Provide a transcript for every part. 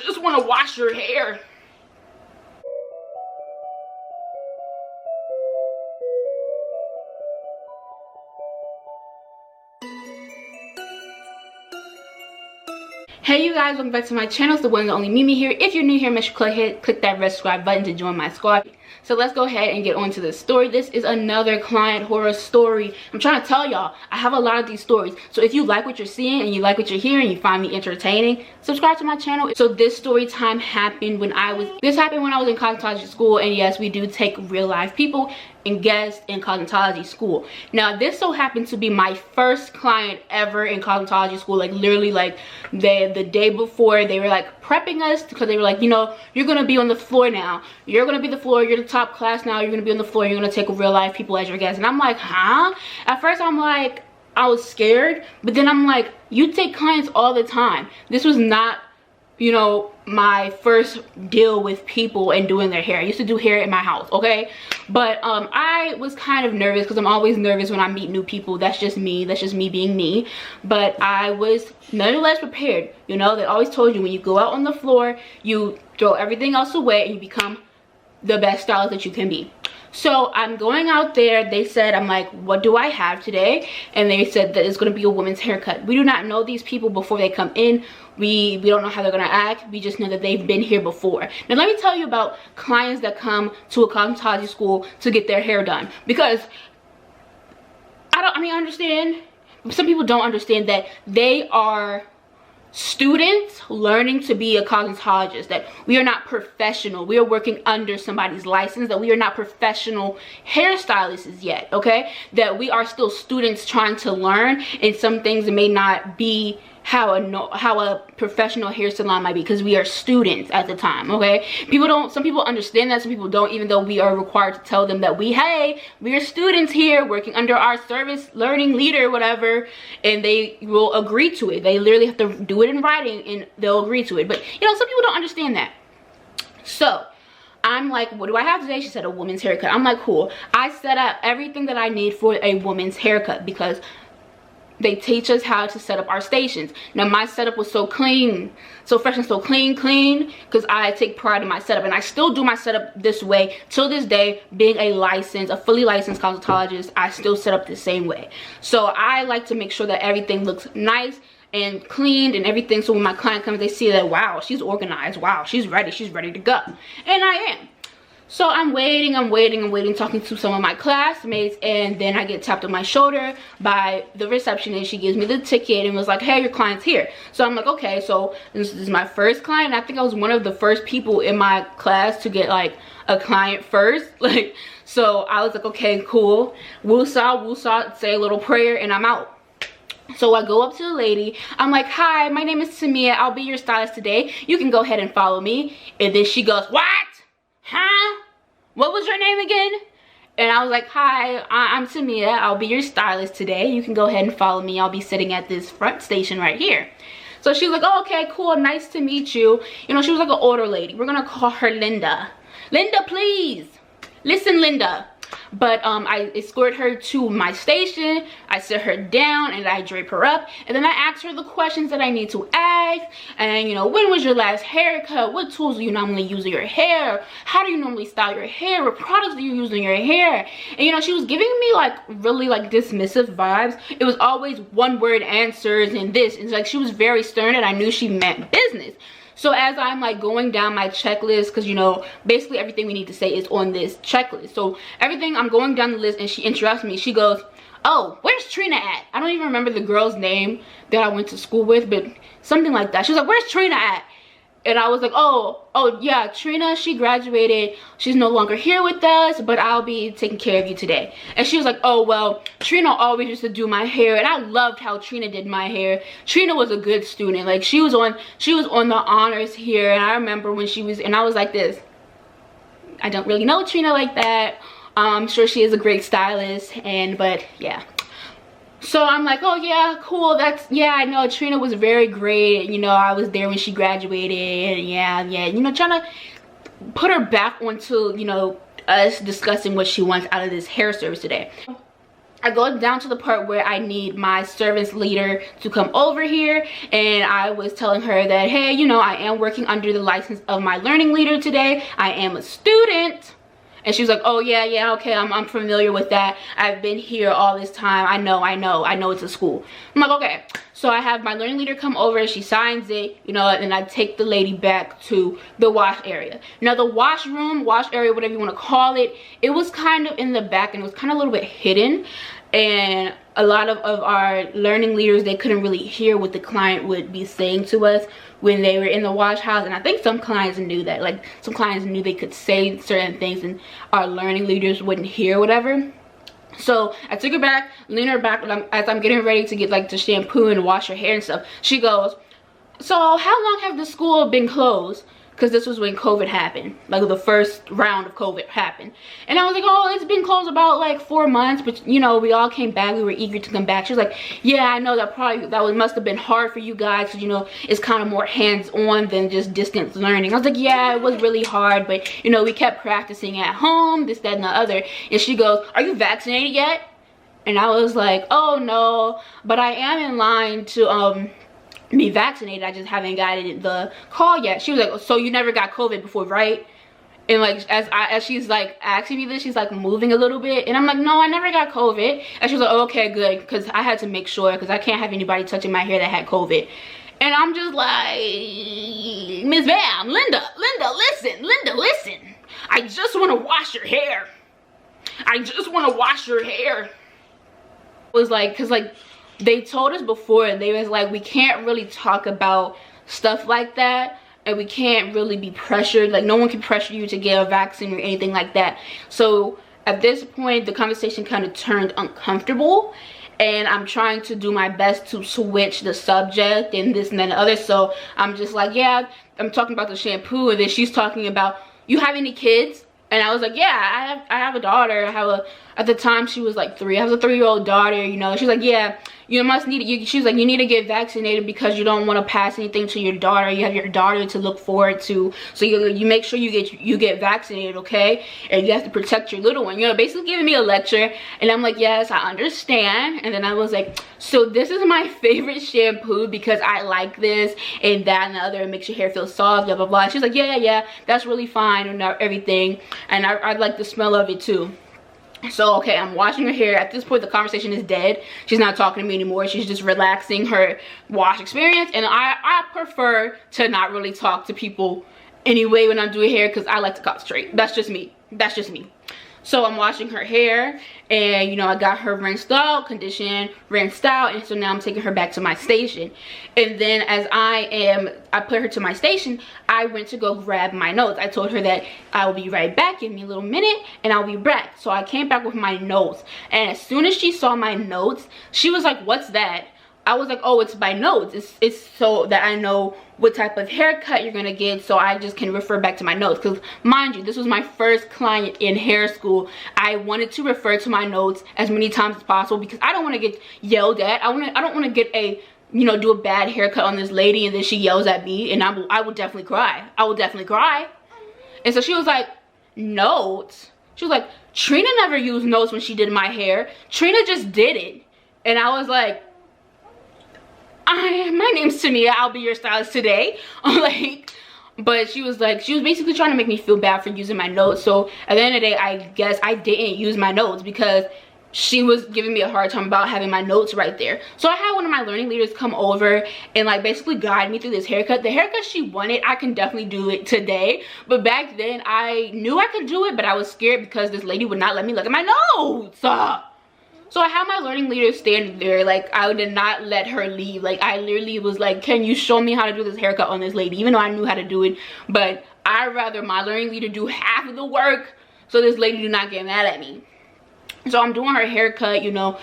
just want to wash your hair. Hey you guys, welcome back to my channel. It's the one and only Mimi here. If you're new here, make sure you click that red subscribe button to join my squad. So let's go ahead and get on to the story. This is another client horror story. I'm trying to tell y'all, I have a lot of these stories. So if you like what you're seeing and you like what you're hearing, you find me entertaining, subscribe to my channel. So this story time happened when I was in cosmetology school, and yes, we do take real life people and guests in cosmetology school. Now this so happened to be my first client ever in cosmetology school. Like literally, like the day before, they were like prepping us because they were like, you know, you're gonna be on the floor now, you're gonna be the floor, you're the top class now, you're gonna be on the floor, you're gonna take real life people as your guests. And I'm like, huh? At first I'm like, I was scared, but then I'm like, you take clients all the time. This was not, you know, my first deal with people and doing their hair. I used to do hair in my house, okay? But I was kind of nervous because I'm always nervous when I meet new people. That's just me being me. But I was nonetheless prepared. You know, they always told you when you go out on the floor, you throw everything else away and you become the best stylist that you can be. So I'm going out there. They said, I'm like, what do I have today? And they said that it's going to be a woman's haircut. We do not know these people before they come in. We don't know how they're going to act. We just know that they've been here before. Now let me tell you about clients that come to a cosmetology school to get their hair done, because I understand, some people don't understand that they are students learning to be a cosmetologist, that we are not professional, we are working under somebody's license, that we are not professional hairstylists yet, okay? That we are still students trying to learn, and some things may not be how a professional hair salon might be, because we are students at the time, okay? Some people understand that, some people don't, even though we are required to tell them that we are students here working under our service learning leader, whatever, and they will agree to it. They literally have to do it in writing and they'll agree to it. But you know, some people don't understand that. So I'm like, what do I have today? She said a woman's haircut. I'm like, cool. I set up everything that I need for a woman's haircut because they teach us how to set up our stations. Now my setup was so clean, so fresh and so clean, because I take pride in my setup, and I still do my setup this way till this day. Being a fully licensed cosmetologist, I still set up the same way. So I like to make sure that everything looks nice and cleaned and everything, so when my client comes, they see that, wow, she's organized, wow, she's ready to go. And I am. So I'm waiting, talking to some of my classmates, and then I get tapped on my shoulder by the receptionist. She gives me the ticket and was like, hey, your client's here. So I'm like, okay, so this is my first client. I think I was one of the first people in my class to get like a client first. Like, so I was like, okay, cool. Woosah, say a little prayer, and I'm out. So I go up to the lady. I'm like, hi, my name is Tamia. I'll be your stylist today. You can go ahead and follow me. And then she goes, what? Huh? What was your name again? And I was like, hi, I'm Tamia. I'll be your stylist today. You can go ahead and follow me. I'll be sitting at this front station right here. So she was like, oh, okay, cool, nice to meet you. You know, she was like an older lady. We're gonna call her Linda. Linda, please. Listen, Linda. But I escort her to my station. I sit her down and I drape her up, and then I ask her the questions that I need to ask. And you know, when was your last haircut? What tools do you normally use in your hair? How do you normally style your hair? What products do you use in your hair? And you know, she was giving me like really like dismissive vibes. It was always one word answers and this. It's like she was very stern, and I knew she meant business. So as I'm like going down my checklist, because you know, basically everything we need to say is on this checklist. So everything, I'm going down the list, and she interrupts me. She goes, oh, where's Trina at? I don't even remember the girl's name that I went to school with, but something like that. She was like, where's Trina at? And I was like, oh yeah, Trina, she graduated. She's no longer here with us, but I'll be taking care of you today. And she was like, oh, well, Trina always used to do my hair, and I loved how Trina did my hair. Trina was a good student. Like she was on the honors here, and I remember when she was, and I was like this, I don't really know Trina like that. I'm sure she is a great stylist, but yeah. So I'm like, oh yeah, cool, yeah, I know Trina was very great, you know, I was there when she graduated, yeah, you know, trying to put her back onto, you know, us discussing what she wants out of this hair service today. I go down to the part where I need my service leader to come over here, and I was telling her that, hey, you know, I am working under the license of my learning leader today. I am a student. And she was like, oh yeah, okay, I'm familiar with that. I've been here all this time. I know it's a school. I'm like, okay. So I have my learning leader come over, she signs it, you know, and I take the lady back to the wash area. Now the wash area, whatever you want to call it, it was kind of in the back, and it was kind of a little bit hidden. And a lot of our learning leaders, they couldn't really hear what the client would be saying to us when they were in the wash house. And I think some clients knew that, like some clients knew they could say certain things and our learning leaders wouldn't hear whatever. So I took her back, leaned her back as I'm getting ready to get like to shampoo and wash her hair and stuff. She goes, so how long have the school been closed? Because this was when COVID happened, like the first round of COVID happened. And I was like, oh, it's been closed about like 4 months, but you know, we all came back, we were eager to come back. She was like, yeah, I know that must have been hard for you guys, because you know, it's kind of more hands-on than just distance learning. I was like, yeah, it was really hard, but you know, we kept practicing at home, this, that, and the other. And she goes, are you vaccinated yet? And I was like, oh no, but I am in line to be vaccinated. I just haven't gotten the call yet. She was like, so you never got COVID before, right? And like as she's like asking me this, she's like moving a little bit, and I'm like, no, I never got COVID. And she was like, oh, okay, good, because I had to make sure, because I can't have anybody touching my hair that had COVID. And I'm just like, Miss Bam, Linda, listen, I just want to wash your hair. I just want to wash your hair. It was like, because like they told us before, they was like, we can't really talk about stuff like that, and we can't really be pressured. Like no one can pressure you to get a vaccine or anything like that. So at this point, the conversation kind of turned uncomfortable, and I'm trying to do my best to switch the subject and this and then the other. So I'm just like, yeah, I'm talking about the shampoo, and then she's talking about, you have any kids? And I was like, yeah, I have a daughter. At the time she was like 3. I have a 3-year-old daughter, you know. She's like, yeah, you must need it. She's like, you need to get vaccinated because you don't want to pass anything to your daughter. You have your daughter to look forward to. So you make sure you get vaccinated, okay? And you have to protect your little one. You know, basically giving me a lecture. And I'm like, yes, I understand. And then I was like, so this is my favorite shampoo because I like this and that and the other. It makes your hair feel soft, blah, blah, blah. And she's like, yeah, that's really fine and everything. And I like the smell of it too. So okay, I'm washing her hair. At this point the conversation is dead. She's not talking to me anymore. She's just relaxing her wash experience, and I prefer to not really talk to people anyway when I'm doing hair, because I like to concentrate. That's just me. So I'm washing her hair, and you know, I got her rinsed out, conditioned, rinsed out, and so now I'm taking her back to my station. And then as I put her to my station, I went to go grab my notes. I told her that I will be right back, give me a little minute and I'll be back. So I came back with my notes, and as soon as she saw my notes, she was like, what's that? I was like, oh, it's my notes. It's so that I know what type of haircut you're gonna get, so I just can refer back to my notes. Because mind you, this was my first client in hair school. I wanted to refer to my notes as many times as possible because I don't want to get yelled at. I don't want to get a, you know, do a bad haircut on this lady and then she yells at me, and I would definitely cry. I would definitely cry. And so she was like, notes? She was like, Trina never used notes when she did my hair. Trina just did it. And I was like, my name's Tamia, I'll be your stylist today. Like, but she was basically trying to make me feel bad for using my notes. So at the end of the day, I guess I didn't use my notes because she was giving me a hard time about having my notes right there. So I had one of my learning leaders come over and like basically guide me through this haircut. The haircut she wanted, I can definitely do it today, but back then I knew I could do it, but I was scared because this lady would not let me look at my notes. So I had my learning leader standing there, like I did not let her leave. Like I literally was like, can you show me how to do this haircut on this lady? Even though I knew how to do it, but I'd rather my learning leader do half of the work so this lady do not get mad at me. So I'm doing her haircut, you know,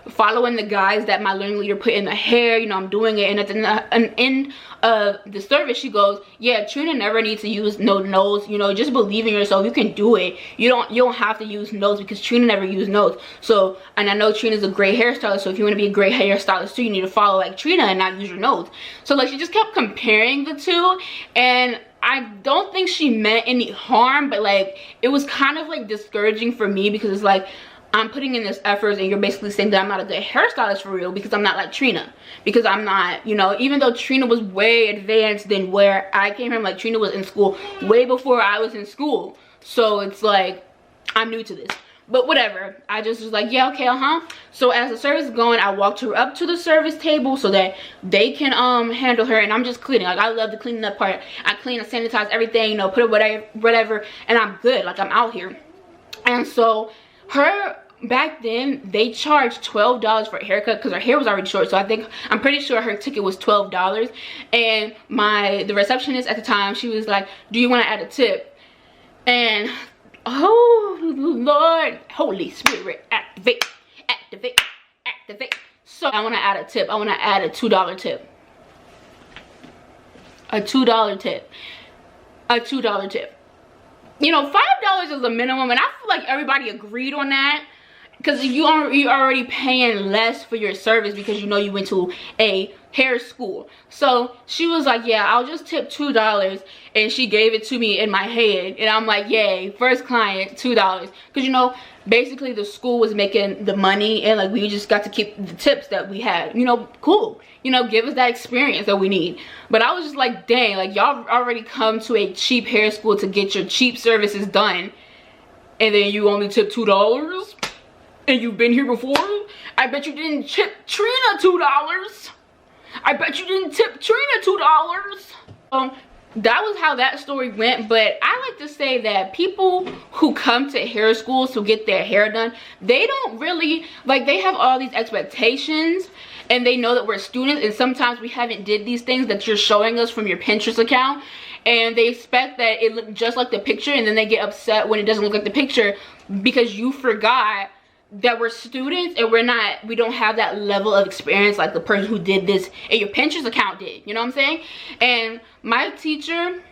following the guides that my learning leader put in the hair, you know, I'm doing it. And at the end of the service, she goes, yeah, Trina never needs to use no notes, you know, just believe in yourself, you can do it. You don't have to use notes because Trina never used notes. So, and I know Trina's a great hairstylist, so if you want to be a great hairstylist too, you need to follow like Trina and not use your notes. So like she just kept comparing the two, and I don't think she meant any harm, but like it was kind of like discouraging for me because it's like, I'm putting in this effort and you're basically saying that I'm not a good hairstylist for real because I'm not like Trina. Because I'm not, you know, even though Trina was way advanced than where I came from. Like Trina was in school way before I was in school. So it's like, I'm new to this. But whatever, I just was like, yeah, okay, So as the service is going, I walked her up to the service table so that they can handle her, and I'm just cleaning. Like, I love the cleaning up part. I clean and sanitize everything, you know, put it whatever, and I'm good. Like, I'm out here. And so her, back then, they charged $12 for a haircut because her hair was already short. So I'm pretty sure her ticket was $12. And the receptionist at the time, she was like, do you want to add a tip? And oh Lord, Holy Spirit, activate. So I want to add a tip. I want to add a $2 tip. A $2 tip. A $2 tip. You know, $5 is the minimum, and I feel like everybody agreed on that. Because you're already paying less for your service because you know you went to a hair school. So she was like, yeah, I'll just tip $2. And she gave it to me in my head. And I'm like, yay, first client, $2. Because, you know, basically the school was making the money. And, like, we just got to keep the tips that we had. You know, cool. You know, give us that experience that we need. But I was just like, dang, like, y'all already come to a cheap hair school to get your cheap services done. And then you only tip $2? And you've been here before? I bet you didn't tip Trina $2. I bet you didn't tip Trina $2. That was how that story went. But I like to say that people who come to hair schools to get their hair done, they don't really, like, they have all these expectations. And they know that we're students. And sometimes we haven't did these things that you're showing us from your Pinterest account. And they expect that it looked just like the picture. And then they get upset when it doesn't look like the picture because you forgot that we're students and we don't have that level of experience like the person who did this in your Pinterest account did. You know what I'm saying? And my teacher,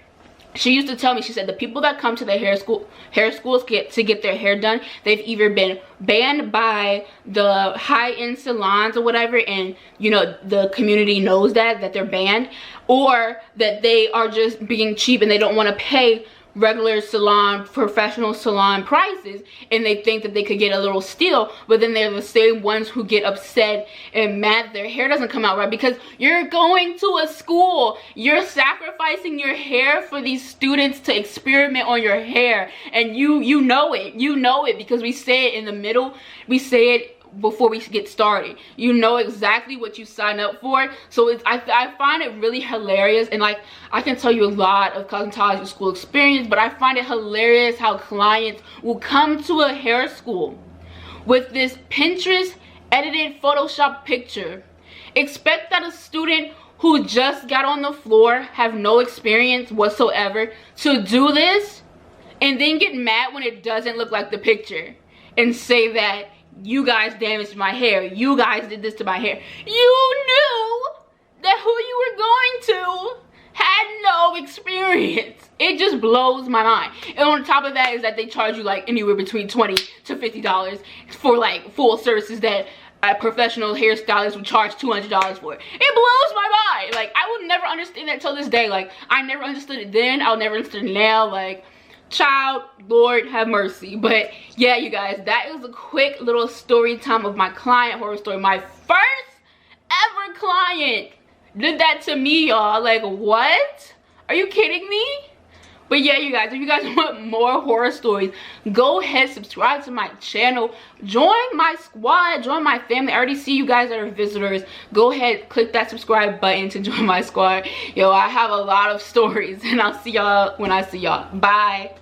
she used to tell me, she said the people that come to the hair schools to get their hair done, they've either been banned by the high-end salons or whatever, and you know the community knows that they're banned, or that they are just being cheap and they don't want to pay regular salon, professional salon prices, and they think that they could get a little steal. But then they're the same ones who get upset and mad their hair doesn't come out right because you're going to a school, you're sacrificing your hair for these students to experiment on your hair, and you know it because we say it in the middle, we say it before we get started. You know exactly what you sign up for. So I find it really hilarious, and like I can tell you a lot of cosmetology school experience, but I find it hilarious how clients will come to a hair school with this Pinterest edited Photoshop picture, expect that a student who just got on the floor, have no experience whatsoever, to do this, and then get mad when it doesn't look like the picture and say that you guys damaged my hair, you guys did this to my hair. You knew that who you were going to had no experience. It just blows my mind. And on top of that is that they charge you like anywhere between $20 to $50 for like full services that a professional hairstylist would charge $200 for. It blows my mind. Like, I will never understand that till this day. Like, I never understood it then, I'll never understand it now. Like, child, Lord have mercy. But yeah, you guys, that is a quick little story time of my client horror story. My first ever client did that to me, y'all. Like, what? Are you kidding me? But yeah, you guys, if you guys want more horror stories, go ahead, subscribe to my channel, join my squad, join my family. I already see you guys that are visitors. Go ahead, click that subscribe button to join my squad. Yo, I have a lot of stories, and I'll see y'all when I see y'all. Bye.